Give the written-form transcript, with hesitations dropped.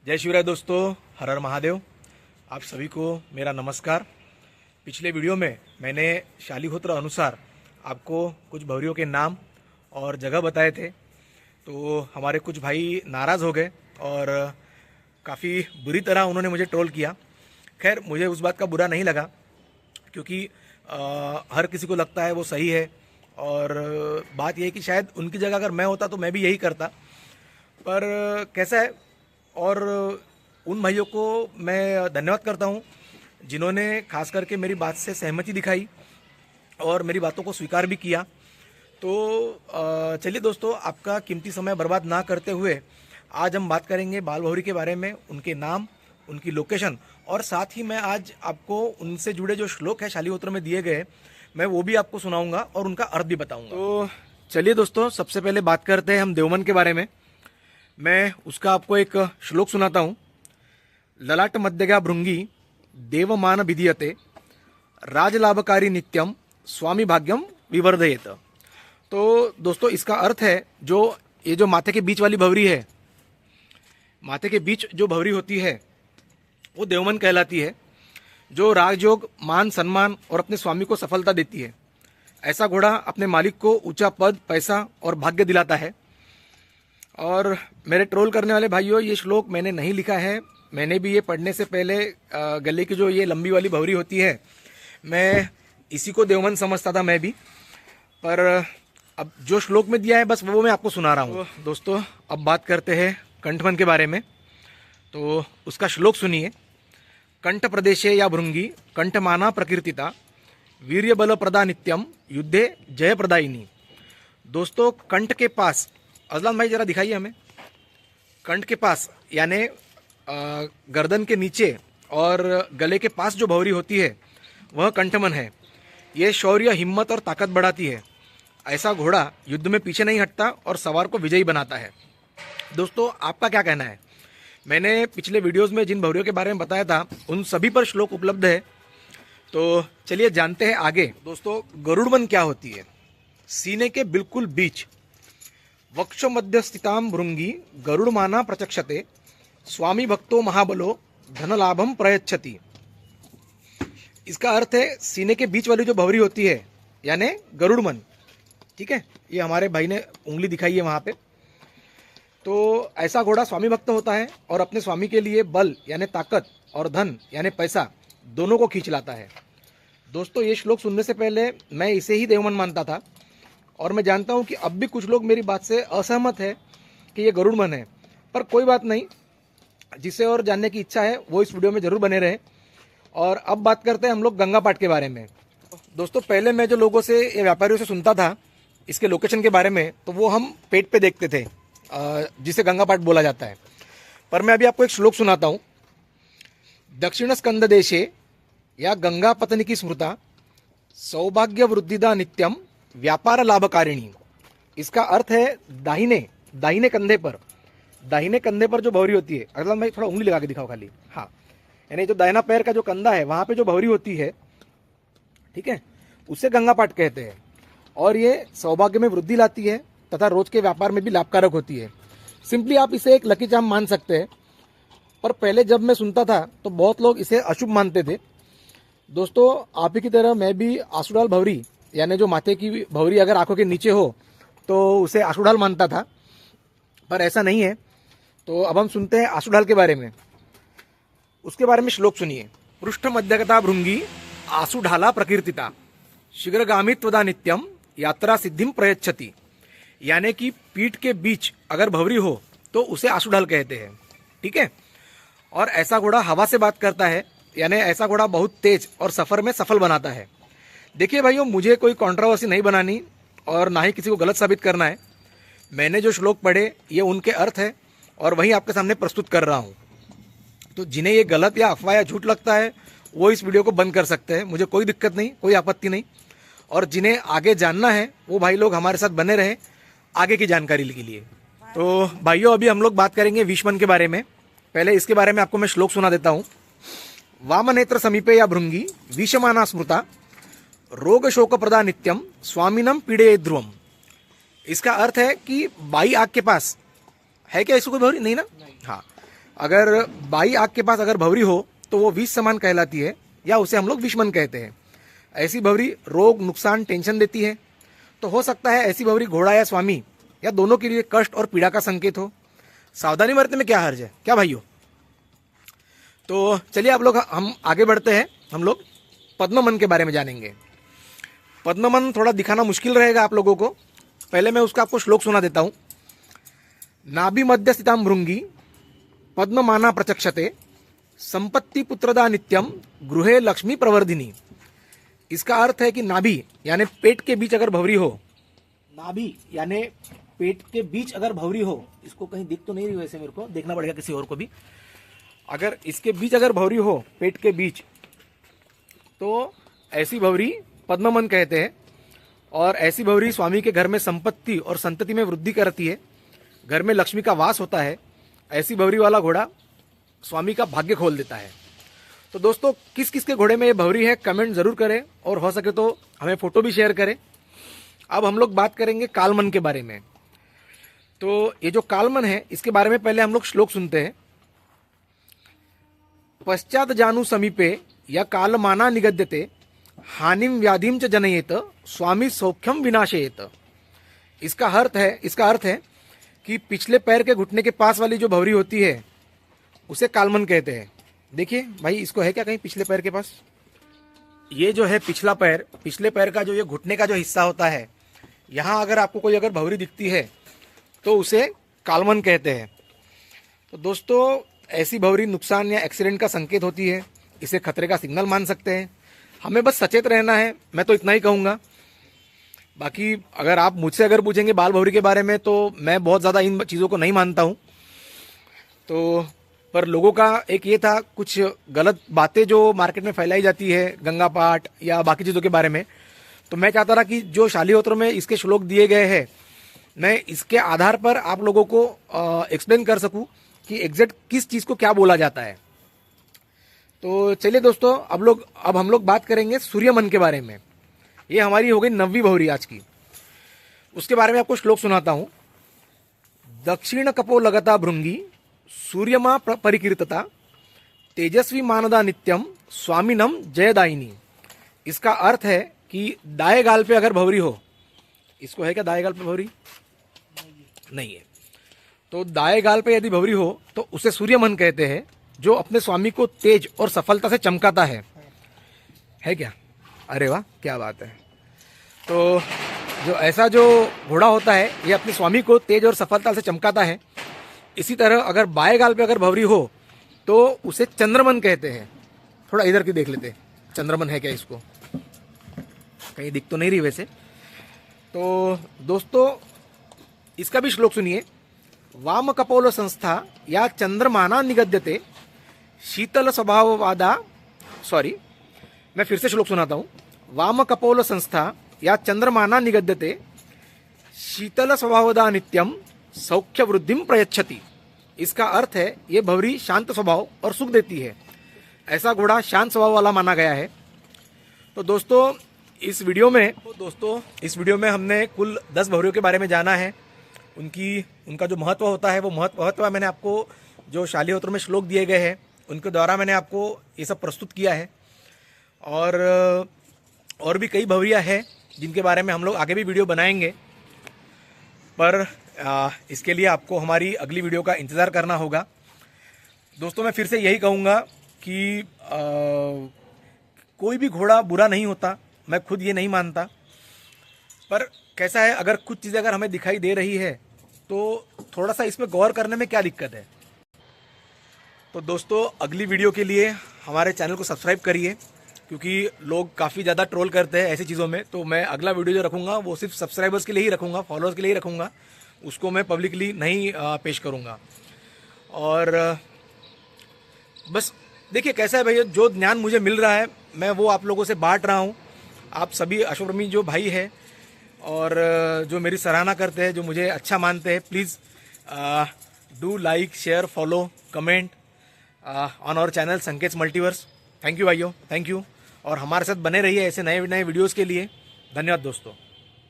जय शिवराय दोस्तों, हर हर महादेव। आप सभी को मेरा नमस्कार। पिछले वीडियो में मैंने शालिहोत्र अनुसार आपको कुछ भवरियों के नाम और जगह बताए थे, तो हमारे कुछ भाई नाराज़ हो गए और काफ़ी बुरी तरह उन्होंने मुझे ट्रोल किया। खैर, मुझे उस बात का बुरा नहीं लगा, क्योंकि हर किसी को लगता है वो सही है, और बात यह है कि शायद उनकी जगह अगर मैं होता तो मैं भी यही करता। पर कैसा है, और उन भाइयों को मैं धन्यवाद करता हूँ जिन्होंने खास करके मेरी बात से सहमति दिखाई और मेरी बातों को स्वीकार भी किया। तो चलिए दोस्तों, आपका कीमती समय बर्बाद ना करते हुए आज हम बात करेंगे बाल भौरी के बारे में, उनके नाम, उनकी लोकेशन, और साथ ही मैं आज आपको उनसे जुड़े जो श्लोक है शालिहोत्र में दिए गए, मैं वो भी आपको सुनाऊंगा और उनका अर्थ भी बताऊंगा। तो चलिए दोस्तों, सबसे पहले बात करते हैं हम देवमन के बारे में। मैं उसका आपको एक श्लोक सुनाता हूँ। ललाट मध्यगा भृंगी देवमान विधीयते राजलाभकारी नित्यम स्वामी भाग्यम विवर्धयेत। तो दोस्तों, इसका अर्थ है ये जो माथे के बीच वाली भवरी है, माथे के बीच जो भवरी होती है वो देवमन कहलाती है, जो राजयोग, मान, सम्मान और अपने स्वामी को सफलता देती है। ऐसा घोड़ा अपने मालिक को ऊंचा पद, पैसा और भाग्य दिलाता है। और मेरे ट्रोल करने वाले भाइयों, ये श्लोक मैंने नहीं लिखा है। मैंने भी ये पढ़ने से पहले गले की जो ये लंबी वाली भवरी होती है, मैं इसी को देवमन समझता था मैं भी। पर अब जो श्लोक में दिया है बस वो मैं आपको सुना रहा हूँ। तो दोस्तों, अब बात करते हैं कंठमन के बारे में। तो उसका श्लोक सुनिए। कंठ प्रदेशे या भृंगी कंठमाना प्रकीर्तिता वीर्य बल प्रदा नित्यम युद्धे जय प्रदायिनी। दोस्तों, कंठ के पास, अजलान भाई जरा दिखाइए हमें, कंठ के पास यानी गर्दन के नीचे और गले के पास जो भवरी होती है वह कंठमन है। यह शौर्य, हिम्मत और ताकत बढ़ाती है। ऐसा घोड़ा युद्ध में पीछे नहीं हटता और सवार को विजयी बनाता है। दोस्तों, आपका क्या कहना है? मैंने पिछले वीडियोस में जिन भवरियों के बारे में बताया था उन सभी पर श्लोक उपलब्ध है। तो चलिए जानते हैं आगे। दोस्तों, गरुड़मन क्या होती है? सीने के बिल्कुल बीच वक्ष मध्य स्थिताम भृंगी गरुड़माना प्रचक्षते स्वामी भक्तो महाबलो धन लाभम प्रयच्छति। इसका अर्थ है सीने के बीच वाली जो भवरी होती है यानी गरुड़मन। ठीक है, ये हमारे भाई ने उंगली दिखाई है वहां पे। तो ऐसा घोड़ा स्वामी भक्त होता है और अपने स्वामी के लिए बल यानी ताकत और धन यानी पैसा दोनों को खींच लाता है। दोस्तों, ये श्लोक सुनने से पहले मैं इसे ही देवमन मानता था, और मैं जानता हूं कि अब भी कुछ लोग मेरी बात से असहमत है कि ये गरुड़मन है। पर कोई बात नहीं, जिसे और जानने की इच्छा है वो इस वीडियो में जरूर बने रहे। और अब बात करते हैं हम लोग गंगा पाठ के बारे में। दोस्तों, पहले मैं जो लोगों से या व्यापारियों से सुनता था इसके लोकेशन के बारे में, तो वो हम पेट पे देखते थे, जिसे गंगा पाठ बोला जाता है। पर मैं अभी आपको एक श्लोक सुनाता हूँ। दक्षिण स्कंद देशे या गंगा पत्नी की स्मृता सौभाग्य वृद्धिदा नित्यम व्यापार लाभकारिणी। इसका अर्थ है दाहिने कंधे पर जो भवरी होती है, अगला भाई थोड़ा उंगली लगा के दिखाओ खाली, हाँ, यानी जो दाहिना पैर का जो कंधा है वहां पे जो भवरी होती है, ठीक है, उसे गंगा पाठ कहते हैं। और ये सौभाग्य में वृद्धि लाती है तथा रोज के व्यापार में भी लाभकारक होती है। सिंपली आप इसे एक लकी चार्म मान सकते हैं। पर पहले जब मैं सुनता था तो बहुत लोग इसे अशुभ मानते थे। दोस्तों, आप ही की तरह मैं भी आंसुडाल भवरी यानी जो माथे की भवरी अगर आंखों के नीचे हो तो उसे आंसुडाल मानता था, पर ऐसा नहीं है। तो अब हम सुनते हैं आंसुडाल के बारे में। उसके बारे में श्लोक सुनिए। पृष्ठ मध्यगता भृंगी आंसुढाला प्रकीर्तिता शीघ्रगामित्वदा नित्यम यात्रा सिद्धिम प्रयच्छति। यानी कि पीठ के बीच अगर भवरी हो तो उसे आंसुढाल कहते हैं। ठीक है, और ऐसा घोड़ा हवा से बात करता है, यानी ऐसा घोड़ा बहुत तेज और सफर में सफल बनाता है। देखिए भाइयों, मुझे कोई कंट्रोवर्सी नहीं बनानी और ना ही किसी को गलत साबित करना है। मैंने जो श्लोक पढ़े ये उनके अर्थ है और वही आपके सामने प्रस्तुत कर रहा हूँ। तो जिन्हें ये गलत या अफवाह या झूठ लगता है वो इस वीडियो को बंद कर सकते हैं, मुझे कोई दिक्कत नहीं, कोई आपत्ति नहीं। और जिन्हें आगे जानना है वो भाई लोग हमारे साथ बने रहे आगे की जानकारी के लिए। तो भाइयों, अभी हम लोग बात करेंगे विषमन के बारे में। पहले इसके बारे में आपको मैं श्लोक सुना देता हूँ। वामनेत्र समीपे या भृंगी विषमाना स्मृता रोग शोक प्रदा नित्यम स्वामिनम पीड़े ध्रुवम। इसका अर्थ है कि बाई आग के पास है क्या इसको कोई भवरी? नहीं ना? हाँ, अगर बाई आंख के पास अगर भंवरी हो तो वो विष समान कहलाती है, या उसे हम लोग विषमन कहते हैं। ऐसी भंवरी रोग, नुकसान, टेंशन देती है। तो हो सकता है ऐसी भंवरी घोड़ा या स्वामी या दोनों के लिए कष्ट और पीड़ा का संकेत हो। सावधानी बरतने में क्या हर्ज है, क्या भाइयों? तो चलिए आप लोग हम आगे बढ़ते हैं। हम लोग पद्ममन के बारे में जानेंगे। पद्ममन थोड़ा दिखाना मुश्किल रहेगा आप लोगों को। पहले मैं उसका आपको श्लोक सुना देता हूं। नाभि मध्य स्थितां भृंगी पद्ममाना प्रचक्षते संपत्ति पुत्रदा नित्यम गृहे लक्ष्मी प्रवर्धिनी। इसका अर्थ है कि नाभि यानी पेट के बीच अगर भंवरी हो, नाभि यानी पेट के बीच अगर भंवरी हो, इसको कहीं दिख तो नहीं रही, वैसे मेरे को देखना पड़ेगा किसी और को भी। अगर इसके बीच अगर भंवरी हो, पेट के बीच, तो ऐसी भंवरी पद्ममन कहते हैं। और ऐसी भंवरी स्वामी के घर में संपत्ति और संतति में वृद्धि करती है, घर में लक्ष्मी का वास होता है। ऐसी भंवरी वाला घोड़ा स्वामी का भाग्य खोल देता है। तो दोस्तों, किस किस के घोड़े में ये भंवरी है कमेंट जरूर करें, और हो सके तो हमें फोटो भी शेयर करें। अब हम लोग बात करेंगे कालमन के बारे में। तो ये जो कालमन है, इसके बारे में पहले हम लोग श्लोक सुनते हैं। पश्चात जानु समीपे या कालमाना निगद्यते हानिम व्याधिम च जनयेत स्वामी सौख्यम विनाशयेत। इसका अर्थ है कि पिछले पैर के घुटने के पास वाली जो भंवरी होती है उसे कालमन कहते हैं। देखिए भाई, इसको है क्या कहीं पिछले पैर के पास? ये जो है पिछला पैर, पिछले पैर का जो ये घुटने का जो हिस्सा होता है, यहाँ अगर आपको कोई अगर भंवरी दिखती है तो उसे कालमन कहते हैं। तो दोस्तों, ऐसी भंवरी नुकसान या एक्सीडेंट का संकेत होती है। इसे खतरे का सिग्नल मान सकते हैं। हमें बस सचेत रहना है, मैं तो इतना ही कहूँगा। बाकी अगर आप मुझसे अगर पूछेंगे बाल भंवरी के बारे में, तो मैं बहुत ज़्यादा इन चीज़ों को नहीं मानता हूँ। तो पर लोगों का एक ये था, कुछ गलत बातें जो मार्केट में फैलाई जाती है गंगा पाठ या बाकी चीज़ों के बारे में, तो मैं चाहता था कि जो शालीहोत्र में इसके श्लोक दिए गए हैं, मैं इसके आधार पर आप लोगों को एक्सप्लेन कर सकूं कि एग्जैक्ट किस चीज़ को क्या बोला जाता है। तो चलिए दोस्तों, अब हम लोग बात करेंगे सूर्यमन के बारे में। ये हमारी हो गई 9वीं भंवरी आज की। उसके बारे में आपको श्लोक सुनाता हूं। दक्षिण कपो लगता भृंगी सूर्यमा परिकीर्तता तेजस्वी मानदा नित्यम स्वामिनम जयदायिनी। इसका अर्थ है कि दाएं गाल पे अगर भंवरी हो, इसको है क्या दाएं गाल पे भंवरी? नहीं है। तो दाएं गाल पे यदि भंवरी हो तो उसे सूर्यमन कहते हैं, जो अपने स्वामी को तेज और सफलता से चमकाता है क्या? अरे वाह, क्या बात है। तो जो ऐसा जो घोड़ा होता है, ये अपने स्वामी को तेज और सफलता से चमकाता है। इसी तरह अगर बाएं गाल पे अगर भंवरी हो तो उसे चंद्रमन कहते हैं। थोड़ा इधर की देख लेते हैं, चंद्रमन है क्या? इसको कहीं दिख तो नहीं रही वैसे। तो दोस्तों, इसका भी श्लोक सुनिए। वाम कपोल संस्था या चंद्रमाना निगद्यते शीतल स्वभाववादा। सॉरी, मैं फिर से श्लोक सुनाता हूं। वाम कपोल संस्था या चंद्रमाना निगद्यते शीतल स्वभावदा नित्यम सौख्य वृद्धिम प्रयच्छति। इसका अर्थ है ये भंवरी शांत स्वभाव और सुख देती है। ऐसा घोड़ा शांत स्वभाव वाला माना गया है। तो दोस्तों, इस वीडियो में हमने कुल 10 भंवरियों के बारे में जाना है। उनका जो महत्व होता है वो महत्व मैंने आपको जो शालीहोत्र में श्लोक दिए गए हैं उनके द्वारा मैंने आपको ये सब प्रस्तुत किया है। और भी कई भंवरियाँ हैं जिनके बारे में हम लोग आगे भी वीडियो बनाएंगे, पर इसके लिए आपको हमारी अगली वीडियो का इंतज़ार करना होगा। दोस्तों, मैं फिर से यही कहूँगा कि कोई भी घोड़ा बुरा नहीं होता, मैं खुद ये नहीं मानता। पर कैसा है, अगर कुछ चीज़ें अगर हमें दिखाई दे रही है तो थोड़ा सा इसमें गौर करने में क्या दिक्कत है। तो दोस्तों, अगली वीडियो के लिए हमारे चैनल को सब्सक्राइब करिए, क्योंकि लोग काफ़ी ज़्यादा ट्रोल करते हैं ऐसी चीज़ों में। तो मैं अगला वीडियो जो रखूँगा वो सिर्फ सब्सक्राइबर्स के लिए ही रखूँगा, फॉलोअर्स के लिए ही रखूँगा, उसको मैं पब्लिकली नहीं पेश करूँगा। और बस देखिए कैसा है भैया, जो ज्ञान मुझे मिल रहा है मैं वो आप लोगों से बांट रहा हूँ। आप सभी अश्वप्रेमी जो भाई है और जो मेरी सराहना करते हैं, जो मुझे अच्छा मानते हैं, please do like, share, follow, comment on our channel Sanket Multiverse. Thank you भाइयों, थैंक यू। और हमारे साथ बने रहिए ऐसे नए नए वीडियोज़ के लिए। धन्यवाद दोस्तों।